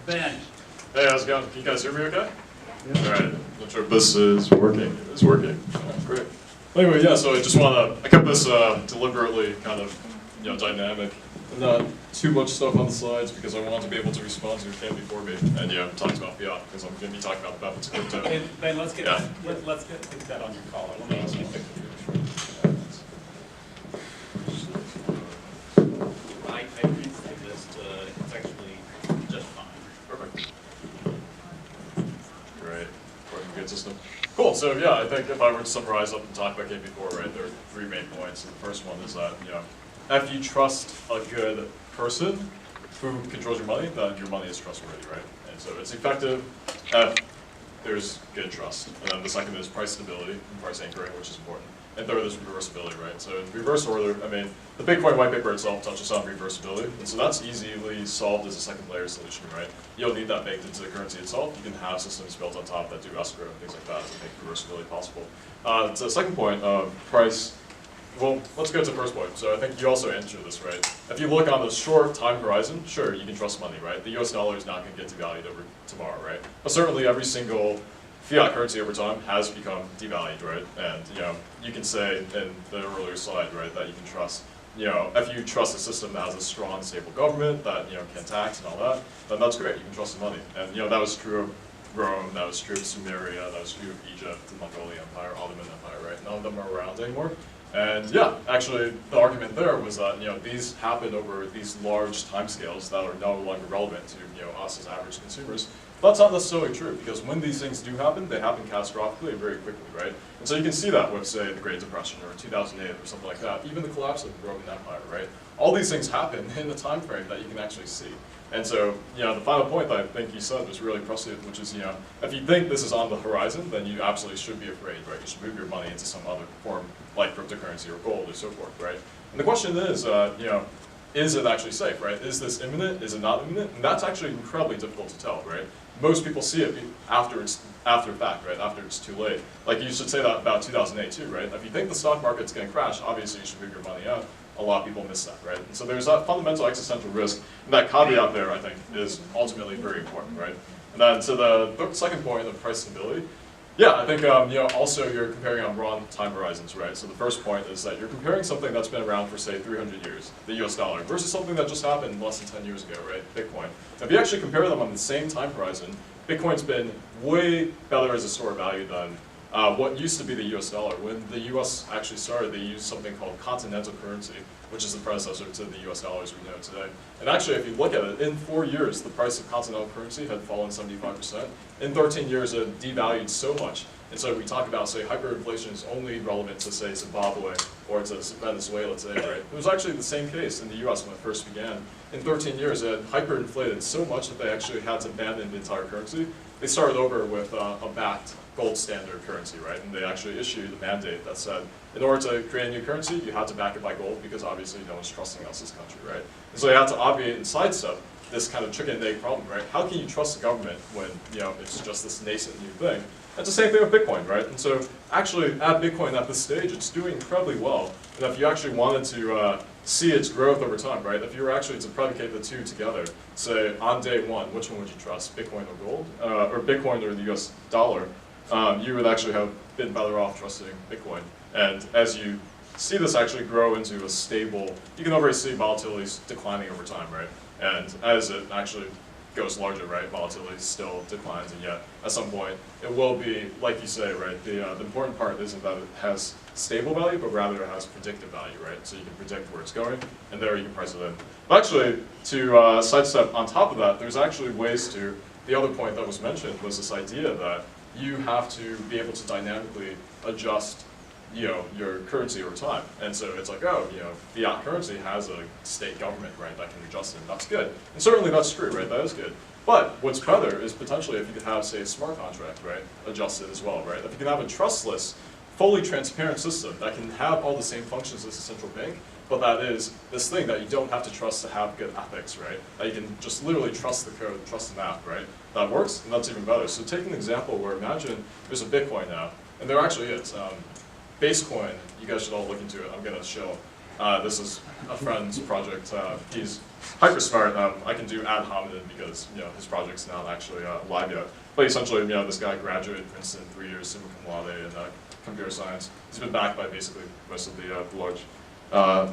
Ben. Hey, how's it going? Can you guys hear me okay? Yeah. All right, not sure if this is working. It is working. Oh, great. Anyway, yeah, so I kept this deliberately kind of, dynamic. Not too much stuff on the slides because I want to be able to respond to who came before me. And yeah, I'm talking about Fiat because I'm going to be talking about the benefits of crypto. Hey, Ben, let's get Yeah. let's get that on your collar. Let me see. I restate this to, it's actually just fine. Perfect. Great. Working good system. Cool. So yeah, I think if I were to summarize up and talk about game before, right, there are three main points. And the first one is that, if you trust a good person who controls your money, then your money is trustworthy, right? And so it's effective if there's good trust. And then the second is price stability and price anchoring, which is important. And third is reversibility, right? So in reverse order, the Bitcoin white paper itself touches on reversibility, and so that's easily solved as a second layer solution, right? You don't need that baked into the currency itself. You can have systems built on top that do escrow and things like that to make reversibility possible. To the second point of price, well, let's go to the first point. So I think you also answered this, right? If you look on the short time horizon, sure, you can trust money, right? The US dollar is not going to get devalued over tomorrow, right? But certainly every single fiat currency over time has become devalued, right? And you can say in the earlier slide, right, that you can trust, if you trust a system that has a strong, stable government that can tax and all that, then that's great. You can trust the money, and that was true of Rome, that was true of Sumeria, that was true of Egypt, the Mongolian Empire, Ottoman Empire, right? None of them are around anymore. And yeah, actually, the argument there was that these happen over these large timescales that are no longer relevant to us as average consumers. But that's not necessarily true, because when these things do happen, they happen catastrophically and very quickly, right? And so you can see that with, say, the Great Depression or 2008 or something like that, even the collapse of the Roman Empire, right? All these things happen in the time frame that you can actually see. And so, the final point that I think you said was really prescient, which is, if you think this is on the horizon, then you absolutely should be afraid, right? You should move your money into some other form, like cryptocurrency or gold or so forth, right? And the question is it actually safe, right? Is this imminent? Is it not imminent? And that's actually incredibly difficult to tell, right? Most people see it after fact, right? After it's too late. Like you should say that about 2008 too, right? If you think the stock market's going to crash, obviously you should move your money out. A lot of people miss that, right? And so there's that fundamental existential risk, and that caveat there, I think, is ultimately very important, right? And then to the second point of price stability, yeah, I think also you're comparing on wrong time horizons, right? So the first point is that you're comparing something that's been around for, say, 300 years, the US dollar, versus something that just happened less than 10 years ago, right? Bitcoin. If you actually compare them on the same time horizon, Bitcoin's been way better as a store of value than what used to be the US dollar. When the US actually started, they used something called continental currency, which is the predecessor to the US dollar as we know today. And actually, if you look at it, in 4 years, the price of continental currency had fallen 75%. In 13 years, it devalued so much. And so we talk about, say, hyperinflation is only relevant to, say, Zimbabwe or to Venezuela today, right? It was actually the same case in the US when it first began. In 13 years, it had hyperinflated so much that they actually had to abandon the entire currency. They started over with a backed gold standard currency, right? And they actually issued a mandate that said, in order to create a new currency, you had to back it by gold because obviously no one's trusting us as a country, right? And so they had to obviate and sidestep this kind of chicken and egg problem, right? How can you trust the government when it's just this nascent new thing? It's the same thing with Bitcoin, right? And so actually at Bitcoin at this stage, it's doing incredibly well. And if you actually wanted to see its growth over time, right? If you were actually to predicate the two together, say on day one, which one would you trust, Bitcoin or gold, or Bitcoin or the US dollar? You would actually have been better off trusting Bitcoin. And as you see this actually grow into a stable, you can already see volatility declining over time, right? And as it actually goes larger, right, volatility still declines, and yet at some point it will be, like you say, right, the important part isn't that it has stable value, but rather it has predictive value, right? So you can predict where it's going, and there you can price it in. But actually, to sidestep on top of that, there's actually ways to, the other point that was mentioned was this idea that you have to be able to dynamically adjust your currency over time. And so it's like, oh, fiat currency has a state government, right, that can adjust it. That's good. And certainly that's true, right? That is good. But what's better is potentially if you could have, say, a smart contract, right, adjusted as well, right? If you can have a trustless, fully transparent system that can have all the same functions as a central bank, but that is this thing that you don't have to trust to have good ethics, right? That you can just literally trust the code, trust the math, right? That works, and that's even better. So take an example where imagine there's a Bitcoin now, and there actually is. Basecoin, you guys should all look into it. I'm going to show This is a friend's project. He's hyper smart. I can do ad hominem because his project's not actually live yet. But essentially, this guy graduated Princeton 3 years, summa cum laude in computer science. He's been backed by basically most of the large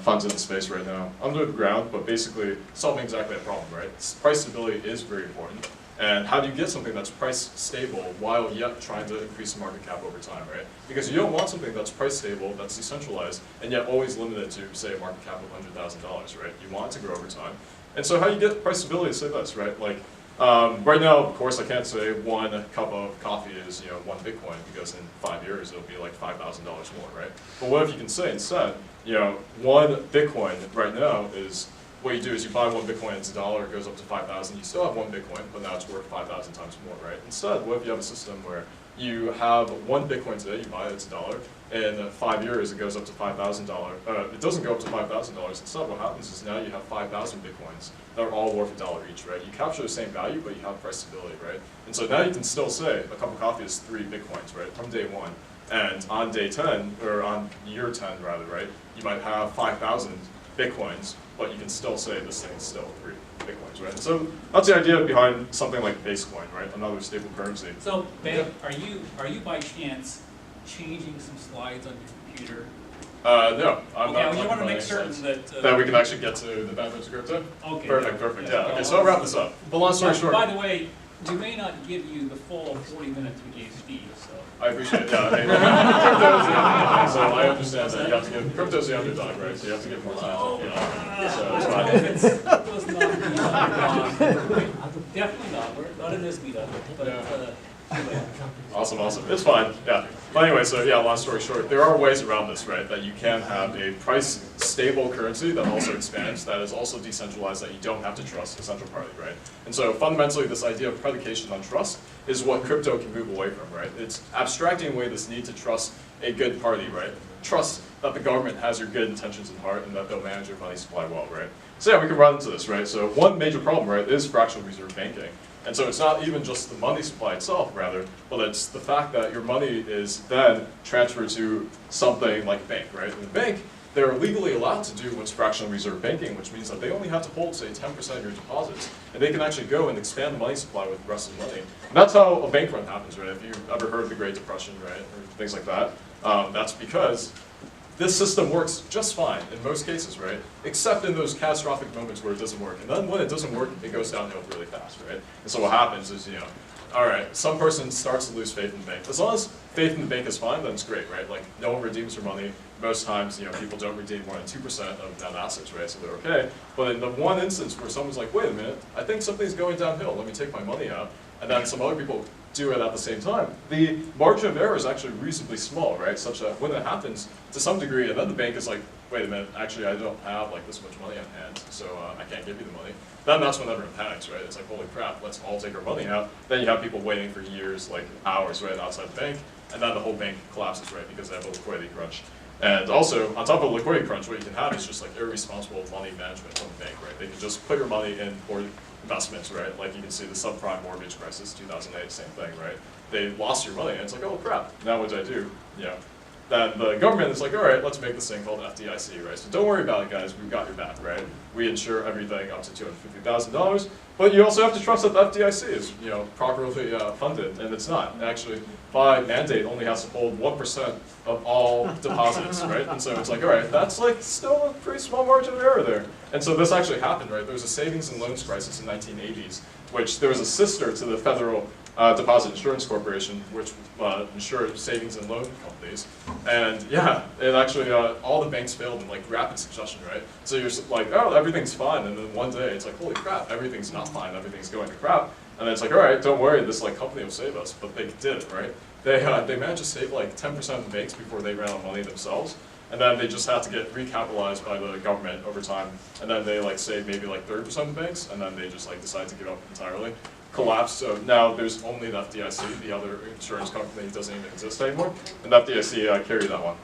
funds in the space right now. Under the ground, but basically solving exactly that problem, right? Price stability is very important. And how do you get something that's price stable while yet trying to increase the market cap over time, right? Because you don't want something that's price stable, that's decentralized, and yet always limited to, say, a market cap of $100,000, right? You want it to grow over time. And so how do you get price stability to say this, right? Like, right now, of course, I can't say 1 cup of coffee is 1 Bitcoin, because in 5 years it'll be like $5,000 more, right? But what if you can say instead, 1 Bitcoin right now is, what you do is you buy 1 Bitcoin, it's $1, it goes up to 5,000, you still have 1 Bitcoin, but now it's worth 5,000 times more, right? Instead, what if you have a system where you have 1 Bitcoin today, you buy it, it's $1, in 5 years it goes up to $5,000, it doesn't go up to $5,000, instead what happens is now you have 5,000 Bitcoins that are all worth $1 each, right? You capture the same value, but you have price stability, right? And so now you can still say a cup of coffee is 3 Bitcoins, right, from day 1. And on day 10, or on year 10 rather, right, you might have 5,000 Bitcoins, but you can still say this thing is still 3 Bitcoins, right? And so that's the idea behind something like Basecoin, right? Another stable currency. So, Ben, are you by chance changing some slides on your computer? No, I'm not. Okay, I want to make certain that we can actually get to the benefits of crypto. Okay. Perfect. Yeah. Okay, so I'll wrap this up. But long story short. By the way, we may not give you the full 40 minutes we gave Steve, so. I appreciate it. Yeah, crypto's the underdog, so I understand that you have to give crypto's the underdog, right? So you have to give more time. So it's fine. It was not the underdog. Definitely not. Not in this meetup, but. Anyway. Awesome. It's fine. Yeah. But anyway, so yeah, long story short, there are ways around this, right? That you can have a price stable currency that also expands, that is also decentralized, that you don't have to trust a central party, right? And so fundamentally, this idea of predication on trust is what crypto can move away from, right? It's abstracting away this need to trust a good party, right? Trust that the government has your good intentions in heart and that they'll manage your money supply well, right? So yeah, we can run into this, right? So one major problem, right, is fractional reserve banking. And so it's not even just the money supply itself, rather, but it's the fact that your money is then transferred to something like a bank, right? In the bank, they're legally allowed to do what's fractional reserve banking, which means that they only have to hold, say, 10% of your deposits, and they can actually go and expand the money supply with the rest of the money. And that's how a bank run happens, right? If you've ever heard of the Great Depression, right, or things like that, that's because this system works just fine in most cases, right? Except in those catastrophic moments where it doesn't work. And then when it doesn't work, it goes downhill really fast, right? And so what happens is, all right, some person starts to lose faith in the bank. As long as faith in the bank is fine, then it's great, right? Like, no one redeems their money. Most times, people don't redeem more than 2% of net assets, right? So they're okay. But in the one instance where someone's like, wait a minute, I think something's going downhill, let me take my money out, and then some other people do it at the same time, the margin of error is actually reasonably small, right? Such that when it happens to some degree, and then the bank is like, wait a minute, actually I don't have like this much money on hand, so I can't give you the money. Then that's when everyone panics, right? It's like, holy crap, let's all take our money out. Then you have people waiting for years, like hours, right, outside the bank, and then the whole bank collapses, right, because they have a liquidity crunch. And also, on top of a liquidity crunch, what you can have is just like irresponsible money management from the bank, right? They can just put your money in for investments, right? Like you can see the subprime mortgage crisis, 2008, same thing, right? They lost your money, and it's like, oh crap, now what do I do? Then the government is like, all right, let's make this thing called FDIC, right? So don't worry about it, guys, we've got your back, right? We insure everything up to $250,000, but you also have to trust that the FDIC is, properly funded, and it's not. Actually, by mandate, only has to hold 1% of all deposits, right? And so it's like, all right, that's like still a pretty small margin of error there. And so this actually happened, right? There was a savings and loans crisis in the 1980s, which there was a sister to the Federal Deposit Insurance Corporation, which insured savings and loan companies. And yeah, it actually, all the banks failed in like rapid succession, right? So you're like, oh, everything's fine. And then one day it's like, holy crap, everything's not fine, everything's going to crap. And then it's like, all right, don't worry, this like company will save us. But they did, right? They managed to save like 10% of the banks before they ran out of money themselves. And then they just had to get recapitalized by the government over time. And then they like saved maybe like 30% of the banks, and then they just like decided to give up entirely. Collapsed, so now there's only the FDIC, the other insurance company doesn't even exist anymore, and the FDIC carried that one.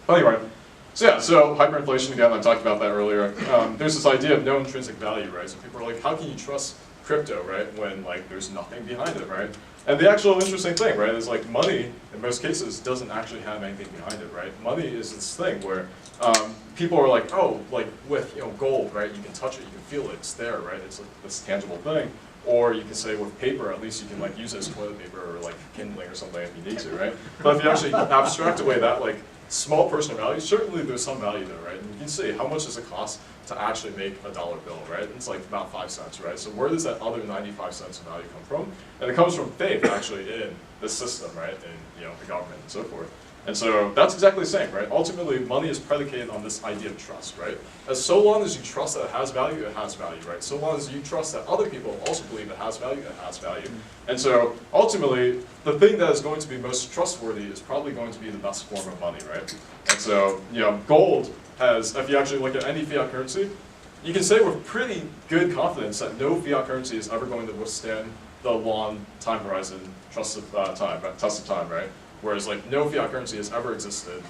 But anyway, so yeah, so hyperinflation again, I talked about that earlier. There's this idea of no intrinsic value, right? So people are like, how can you trust crypto, right, when like there's nothing behind it, right? And the actual interesting thing, right, is like money, in most cases, doesn't actually have anything behind it, right? Money is this thing where people are like, oh, like with gold, right, you can touch it, you can feel it, it's there, right? It's like this tangible thing. Or you can say with paper, at least you can like use it as toilet paper or like kindling or something if you need to, right? But if you actually abstract away that like small personal value, certainly there's some value there, right? And you can see how much does it cost to actually make a dollar bill, right? It's like about 5 cents, right? So where does that other 95 cents of value come from? And it comes from faith actually in the system, right? In the government and so forth. And so that's exactly the same, right? Ultimately, money is predicated on this idea of trust, right? As so long as you trust that it has value, right? So long as you trust that other people also believe it has value, it has value. And so ultimately, the thing that is going to be most trustworthy is probably going to be the best form of money, right? And so, gold has, if you actually look at any fiat currency, you can say with pretty good confidence that no fiat currency is ever going to withstand the long time horizon test of time, right? Whereas like no fiat currency has ever existed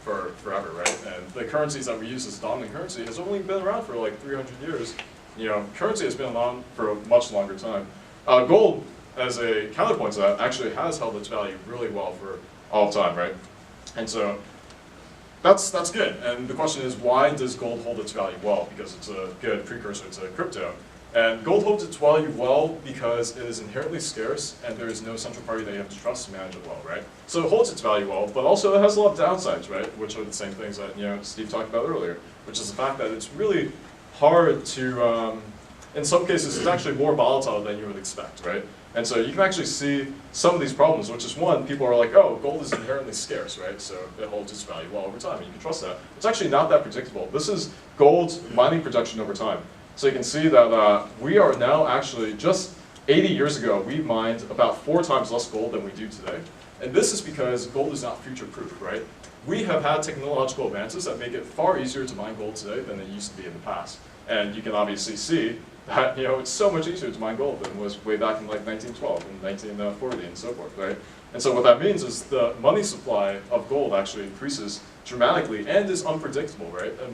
for forever, right? And the currencies that we use as dominant currency has only been around for like 300 years. Currency has been around for a much longer time. Gold, as a counterpoint to that, actually has held its value really well for all time, right? And so that's good. And the question is, why does gold hold its value well? Because it's a good precursor to crypto. And gold holds its value well because it is inherently scarce and there is no central party that you have to trust to manage it well, right? So it holds its value well, but also it has a lot of downsides, right? Which are the same things that Steve talked about earlier, which is the fact that it's really hard to, in some cases, it's actually more volatile than you would expect, right? And so you can actually see some of these problems, which is one, people are like, oh, gold is inherently scarce, right? So it holds its value well over time, and you can trust that. It's actually not that predictable. This is gold's mining projection over time. So you can see that we are now actually, just 80 years ago, we mined about 4 times less gold than we do today. And this is because gold is not future-proof, right? We have had technological advances that make it far easier to mine gold today than it used to be in the past. And you can obviously see that it's so much easier to mine gold than it was way back in like 1912 and 1940 and so forth, right? And so what that means is the money supply of gold actually increases dramatically and is unpredictable, right?